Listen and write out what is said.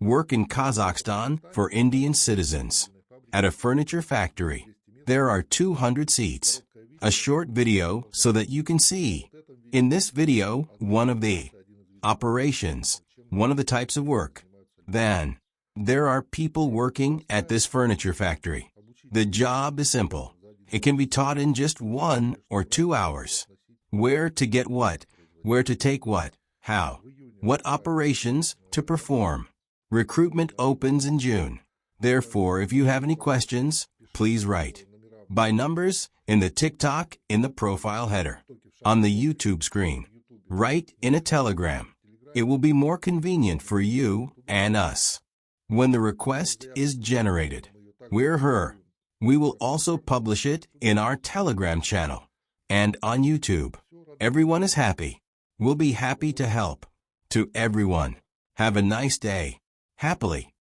Work in Kazakhstan for Indian citizens. At a furniture factory. There are 200 seats. A short video so that you can see. In this video, one of the operations, one of the types of work. Then, there are people working at this furniture factory. The job is simple. It can be taught in just 1 or 2 hours. Where to get what, where to take what, how, what operations to perform. Recruitment opens in June. Therefore, if you have any questions, please write by numbers in the TikTok in the profile header, on the YouTube screen. Write in a Telegram. It will be more convenient for you and us. When the request is generated, we're her. We will also publish it in our Telegram channel and on YouTube. Everyone is happy. We'll be happy to help. To everyone, have a nice day. Happily.